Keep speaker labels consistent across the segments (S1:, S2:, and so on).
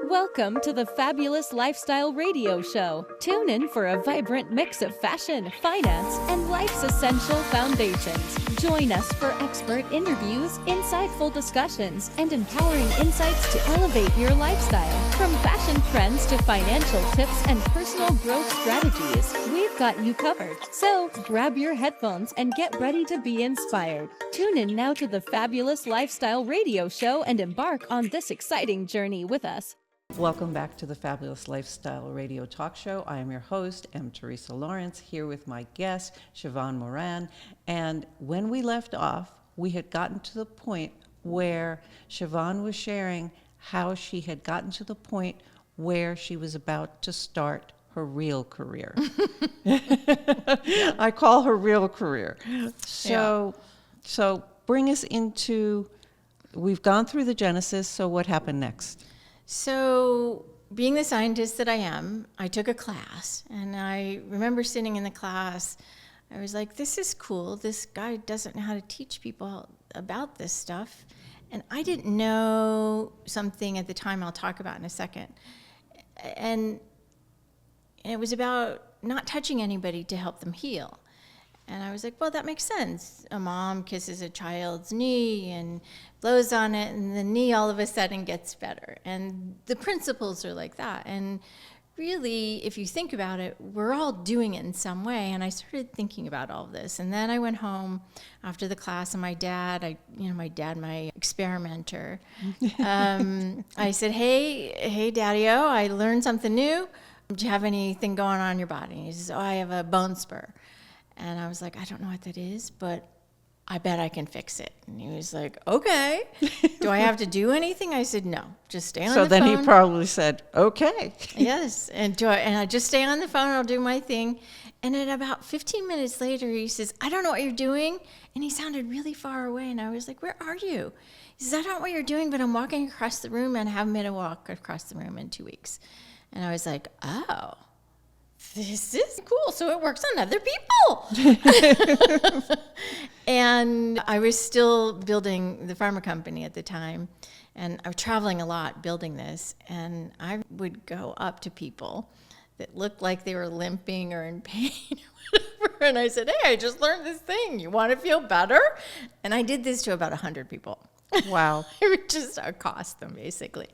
S1: Welcome to the Fabulous Lifestyle Radio Show. Tune in for a vibrant mix of fashion, finance, and life's essential foundations. Join us for expert interviews, insightful discussions, and empowering insights to elevate your lifestyle. From fashion trends to financial tips and personal growth strategies, we've got you covered. So grab your headphones and get ready to be inspired. Tune in now to the Fabulous Lifestyle Radio Show and embark on this exciting journey with us.
S2: Welcome back to the Fabulous Lifestyle Radio Talk Show. I am your host, Teresa Lawrence, here with my guest, Sheevaun Moran. And when we left off, we had gotten to the point where Sheevaun was sharing how she had gotten to the point where she was about to start her real career. I call her real career. So bring us into, we've gone through the genesis, so what happened next?
S3: So, being the scientist that I am, I took a class, and I remember sitting in the class, I was like, this is cool. This guy doesn't know how to teach people about this stuff. And I didn't know something at the time I'll talk about in a second. And it was about not touching anybody to help them heal. And I was like, well, that makes sense. A mom kisses a child's knee and blows on it, and the knee all of a sudden gets better. And the principles are like that. And really, if you think about it, we're all doing it in some way. And I started thinking about all of this. And then I went home after the class, and my dad, my experimenter, I said, hey, Daddy-O, I learned something new. Do you have anything going on in your body? And he says, I have a bone spur. And I was like, I don't know what that is, but I bet I can fix it. And he was like, okay. Do I have to do anything? I said, no, just stay on the phone.
S2: So then he probably said, okay.
S3: Yes, and I just stay on the phone, I'll do my thing. And then about 15 minutes later, he says, I don't know what you're doing. And he sounded really far away, and I was like, where are you? He says, I don't know what you're doing, but I'm walking across the room, and I haven't been to walk across the room in 2 weeks. And I was like, oh. This is cool. So it works on other people. And I was still building the pharma company at the time. And I was traveling a lot building this. And I would go up to people that looked like they were limping or in pain or whatever. And I said, hey, I just learned this thing. You want to feel better? And I did this to about 100 people.
S2: Wow.
S3: I would just accost them, basically.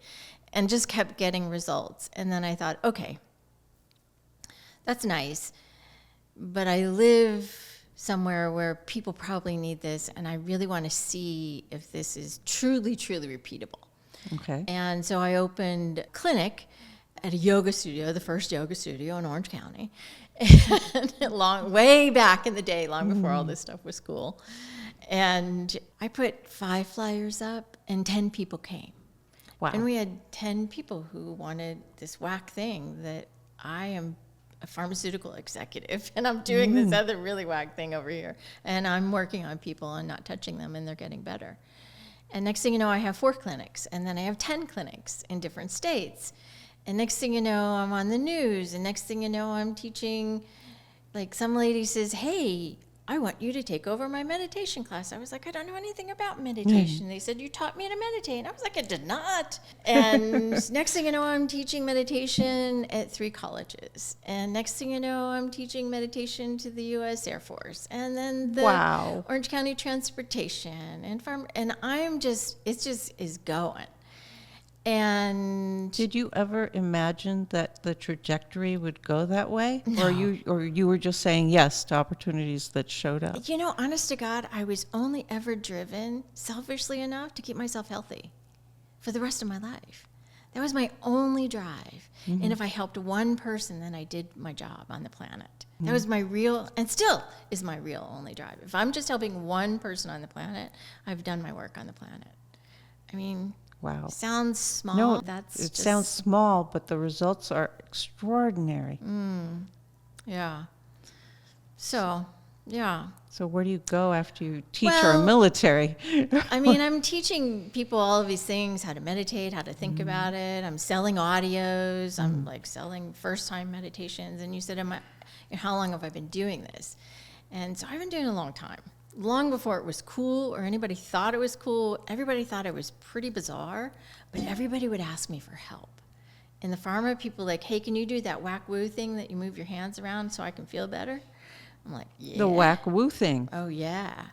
S3: And just kept getting results. And then I thought, okay. That's nice, but I live somewhere where people probably need this, and I really want to see if this is truly, truly repeatable.
S2: Okay.
S3: And so I opened a clinic at a yoga studio, the first yoga studio in Orange County, way back in the day, long before all this stuff was cool. And I put 5 flyers up, and 10 people came.
S2: Wow.
S3: And we had 10 people who wanted this whack thing that I am a pharmaceutical executive, and I'm doing this other really whack thing over here. And I'm working on people and not touching them, and they're getting better. And next thing you know, I have 4 clinics, and then I have 10 clinics in different states. And next thing you know, I'm on the news, and next thing you know, I'm teaching, like some lady says, hey, I want you to take over my meditation class. I was like, I don't know anything about meditation. They said, you taught me to meditate. And I was like, I did not. And next thing you know, I'm teaching meditation at 3 colleges. And next thing you know, I'm teaching meditation to the U.S. Air Force. And then the Orange County Transportation and I'm just, it just is going. And
S2: did you ever imagine that the trajectory would go that way?
S3: No.
S2: Or you were just saying yes to opportunities that showed up?
S3: You know, honest to God, I was only ever driven selfishly enough to keep myself healthy for the rest of my life. That was my only drive. Mm-hmm. And if I helped one person, then I did my job on the planet. That was my real, and still is my real only drive. If I'm just helping one person on the planet, I've done my work on the planet. I mean,
S2: wow.
S3: Sounds small.
S2: No,
S3: it
S2: sounds small, but the results are extraordinary.
S3: Yeah. So, yeah.
S2: So where do you go after you teach our military?
S3: I mean, I'm teaching people all of these things, how to meditate, how to think about it. I'm selling audios. I'm like selling first-time meditations. And you said, how long have I been doing this? And so I've been doing it a long time. Long before it was cool or anybody thought it was cool, everybody thought it was pretty bizarre, but everybody would ask me for help. in the pharma, people like, hey, can you do that whack woo thing that you move your hands around so I can feel better? I'm like, yeah.
S2: The whack woo thing.
S3: Oh, yeah.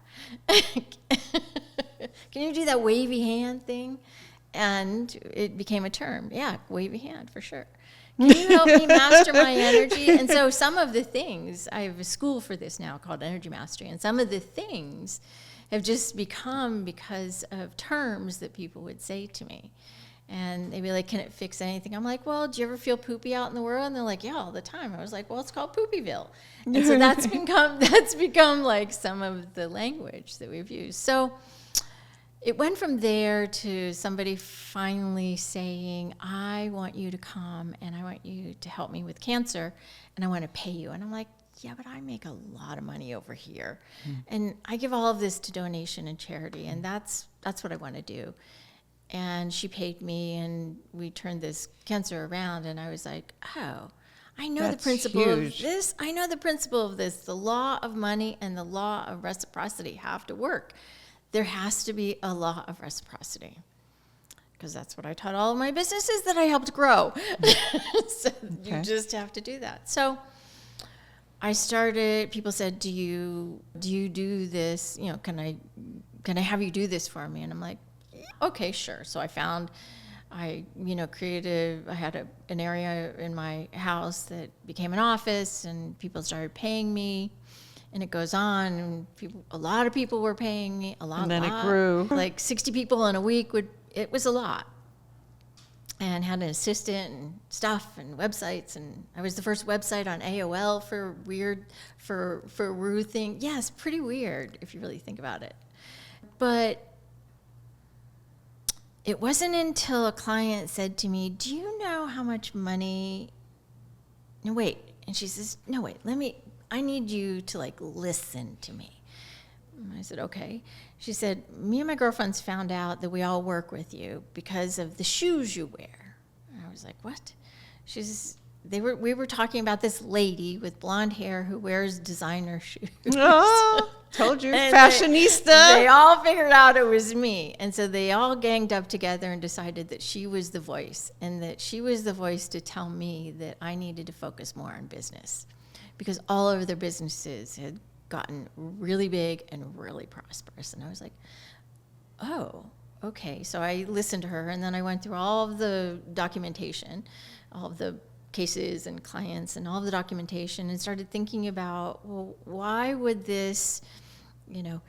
S3: Can you do that wavy hand thing? And it became a term. Yeah, wavy hand, for sure. Can you help me master my energy? And so some of the things, I have a school for this now called Energy Mastery, and some of the things have just become because of terms that people would say to me. And they'd be like, can it fix anything? I'm like, well, do you ever feel poopy out in the world? And they're like, yeah, all the time. I was like, well, it's called Poopyville. And so that's become like some of the language that we've used. So it went from there to somebody finally saying, I want you to come and I want you to help me with cancer and I want to pay you. And I'm like, yeah, but I make a lot of money over here. And I give all of this to donation and charity, and that's what I want to do. And she paid me, and we turned this cancer around, and I was like, oh, I know the principle of this. I know the principle of this. The law of money and the law of reciprocity have to work. There has to be a law of reciprocity, because that's what I taught all of my businesses that I helped grow. So you just have to do that. So I started, people said, do you do this? You know, can I have you do this for me? And I'm like, okay, sure. So I created, I had an area in my house that became an office, and people started paying me, and it goes on, and a lot of people were paying me,
S2: and then it grew.
S3: Like 60 people in a week it was a lot. And had an assistant and stuff and websites, and I was the first website on AOL for Woo thing. Yeah, it's pretty weird if you really think about it. But it wasn't until a client said to me, do you know how much money, no, wait. And she says, no, wait, I need you to like listen to me. And I said, okay. She said, me and my girlfriends found out that we all work with you because of the shoes you wear. And I was like, what? She says, we were talking about this lady with blonde hair who wears designer shoes.
S2: Oh, told you, fashionista.
S3: They all figured out it was me. And so they all ganged up together and decided that she was the voice, and that she was the voice to tell me that I needed to focus more on business, because all of their businesses had gotten really big and really prosperous. And I was like, oh, okay. So I listened to her, and then I went through all of the documentation, all of the cases and clients and all of the documentation, and started thinking about, well, why would this,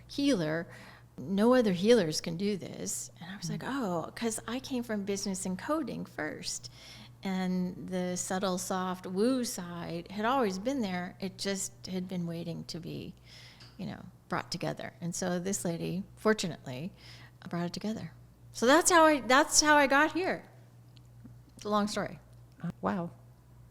S3: healer, no other healers can do this. And I was like, oh, because I came from business and coding first. And the subtle, soft woo side had always been there. It just had been waiting to be, brought together. And so this lady, fortunately, brought it together. So that's how I got here. It's a long story.
S2: Wow.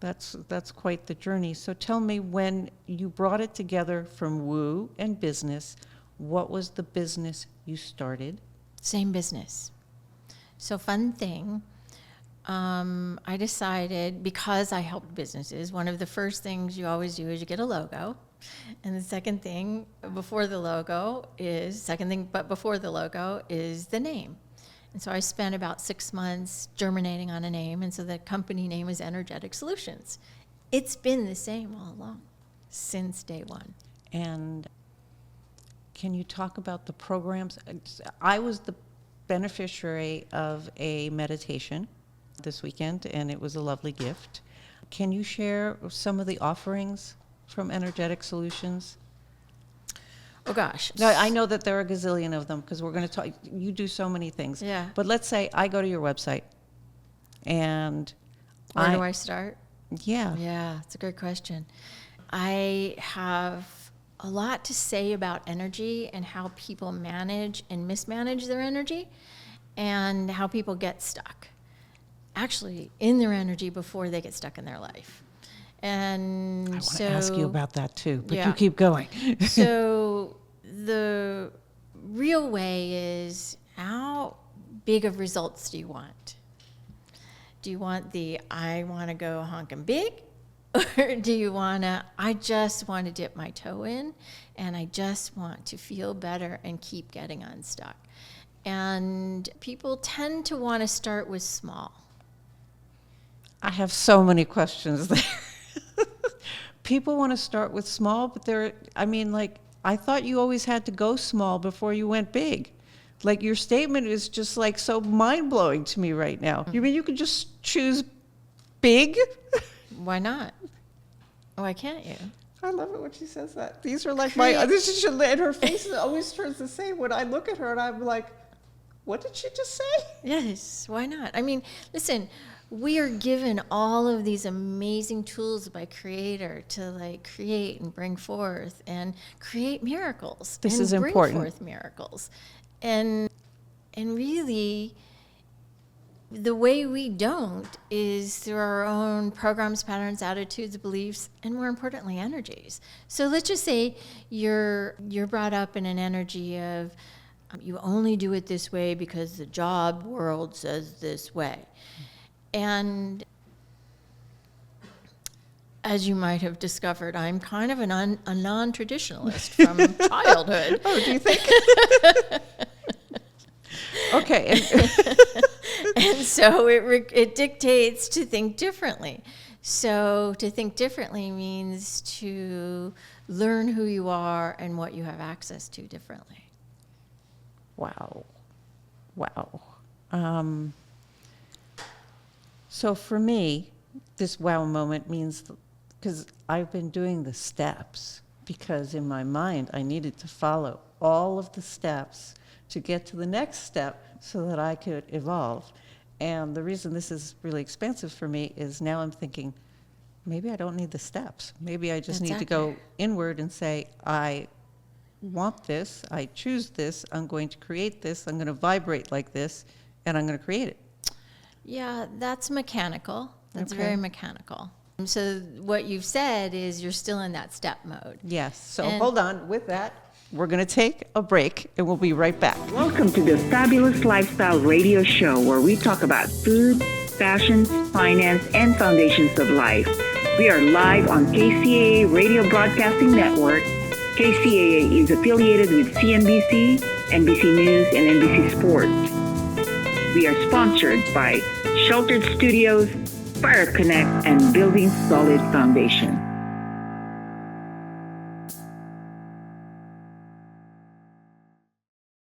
S2: That's quite the journey. So tell me, when you brought it together from woo and business, what was the business you started?
S3: Same business. So fun thing. I decided, because I helped businesses, one of the first things you always do is you get a logo. And the second thing before the logo is the name. And so I spent about 6 months germinating on a name, and so the company name is Energetic Solutions. It's been the same all along, since day one.
S2: And can you talk about the programs? I was the beneficiary of a meditation this weekend, and it was a lovely gift. Can you share some of the offerings from Energetic Solutions?
S3: Oh, gosh.
S2: No, I know that there are a gazillion of them, because we're going to talk. You do so many things.
S3: Yeah.
S2: But let's say I go to your website, and
S3: Where do I start?
S2: Yeah.
S3: Yeah, it's a great question. I have a lot to say about energy and how people manage and mismanage their energy, and how people get stuck, actually, in their energy before they get stuck in their life. And
S2: I want to ask you about that too, but
S3: yeah.
S2: you keep going.
S3: So the real way is, how big of results do you want? Do you want I want to go honking big? Or do you want to, I just want to dip my toe in, and I just want to feel better and keep getting unstuck? And people tend to want to start with small.
S2: I have so many questions there. People want to start with small, but I thought you always had to go small before you went big. Like, your statement is just like so mind-blowing to me right now. You mean you could just choose big?
S3: Why not? Why can't you?
S2: I love it when she says that. These are like and her face always turns the same when I look at her, and I'm like, what did she just say?
S3: Yes, why not? I mean, listen, we are given all of these amazing tools by Creator to like create and bring forth and create miracles.
S2: This
S3: and
S2: is important.
S3: Bring forth miracles. And really, the way we don't is through our own programs, patterns, attitudes, beliefs, and more importantly, energies. So let's just say you're brought up in an energy of you only do it this way because the job world says this way. And as you might have discovered, I'm kind of a non-traditionalist from childhood.
S2: Oh, do you think? Okay.
S3: And so it dictates to think differently. So to think differently means to learn who you are and what you have access to differently.
S2: Wow. So for me, this wow moment means, because I've been doing the steps, because in my mind I needed to follow all of the steps to get to the next step so that I could evolve. And the reason this is really expansive for me is now I'm thinking, maybe I don't need the steps. Maybe I just need to go inward and say, I want this, I choose this, I'm going to create this, I'm going to vibrate like this, and I'm going to create it.
S3: Yeah, that's mechanical. That's
S2: Okay.
S3: very mechanical. So what you've said is you're still in that step mode.
S2: Yes. So
S3: And-
S2: hold on. With that, we're going to take a break, and we'll be right back.
S4: Welcome to the Fabulous Lifestyle Radio Show, where we talk about food, fashion, finance, and foundations of life. We are live on KCAA Radio Broadcasting Network. KCAA is affiliated with CNBC, NBC News, and NBC Sports. We are sponsored by Sheltered Studios, Fire Connect, and Building Solid Foundation.